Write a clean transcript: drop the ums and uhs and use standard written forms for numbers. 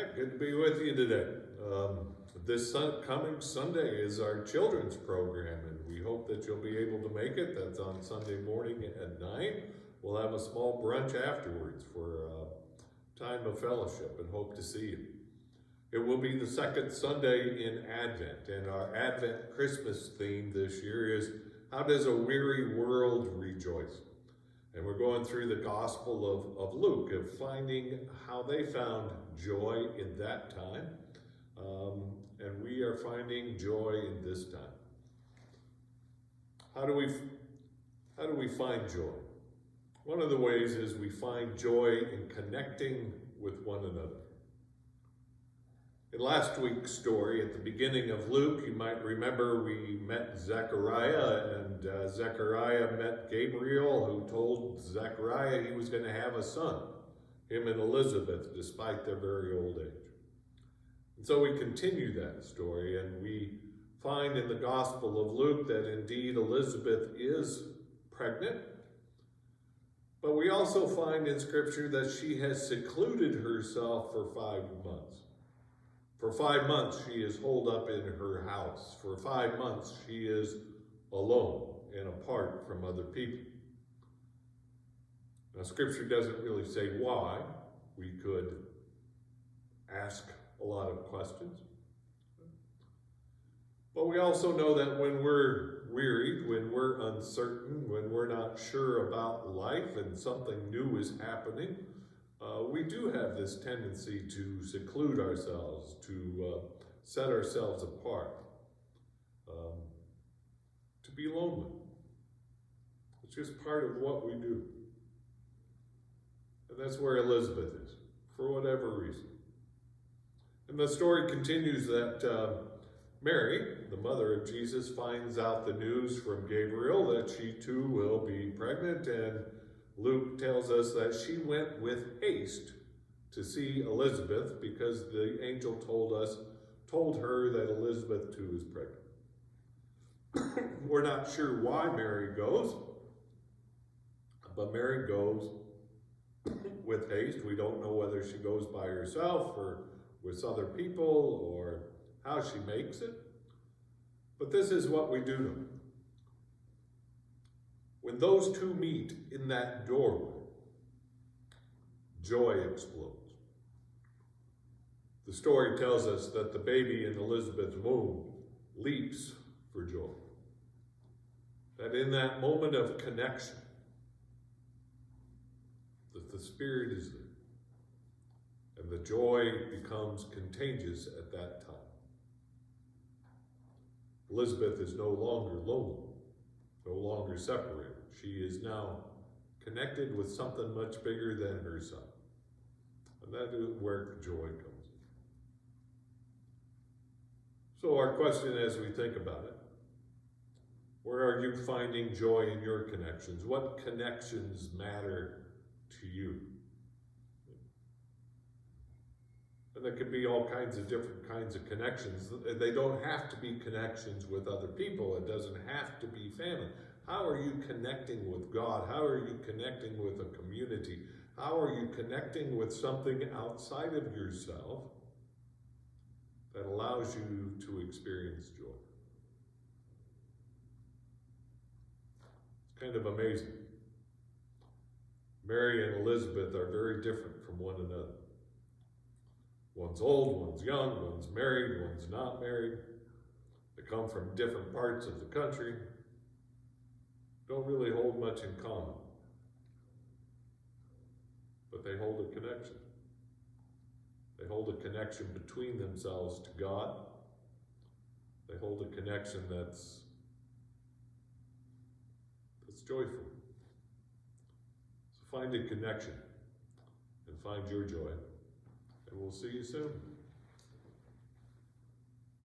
right, good to be with you today. This coming Sunday is our children's program, and we hope that you'll be able to make it. That's on Sunday morning at 9. We'll have a small brunch afterwards for time of fellowship and hope to see you. It will be the second Sunday in Advent, and our Advent Christmas theme this year is, how does a weary world rejoice? And we're going through the Gospel of Luke, of finding how they found joy in that time. And we are finding joy in this time. How do we find joy? One of the ways is we find joy in connecting with one another. In last week's story, at the beginning of Luke, you might remember we met Zechariah, and Zechariah met Gabriel, who told Zechariah he was going to have a son, him and Elizabeth, despite their very old age. And so we continue that story, and we find in the Gospel of Luke that indeed Elizabeth is pregnant, but we also find in Scripture that she has secluded herself for 5 months. For 5 months, she is holed up in her house. For 5 months, she is alone and apart from other people. Now, Scripture doesn't really say why. We could ask a lot of questions. But we also know that when we're wearied, when we're uncertain, when we're not sure about life and something new is happening, we do have this tendency to seclude ourselves, to set ourselves apart, to be lonely. It's just part of what we do. And that's where Elizabeth is, for whatever reason. And the story continues that Mary, the mother of Jesus, finds out the news from Gabriel that she too will be pregnant, and Luke tells us that she went with haste to see Elizabeth because the angel told her that Elizabeth too is pregnant. We're not sure why Mary goes, but Mary goes with haste. We don't know whether she goes by herself or with other people or how she makes it. But this is what we do know. When those two meet in that doorway, joy explodes. The story tells us that the baby in Elizabeth's womb leaps for joy. That in that moment of connection, that the Spirit is there. And the joy becomes contagious at that time. Elizabeth is no longer lonely, no longer separated. She is now connected with something much bigger than herself. And that is where joy comes. So our question as we think about it, where are you finding joy in your connections? What connections matter to you? And there can be all kinds of different kinds of connections. They don't have to be connections with other people. It doesn't have to be family. How are you connecting with God? How are you connecting with a community? How are you connecting with something outside of yourself that allows you to experience joy? It's kind of amazing. Mary and Elizabeth are very different from one another. One's old, one's young, one's married, one's not married. They come from different parts of the country. Don't really hold much in common. But they hold a connection. They hold a connection between themselves to God. They hold a connection that's joyful. So find a connection and find your joy. And we'll see you soon.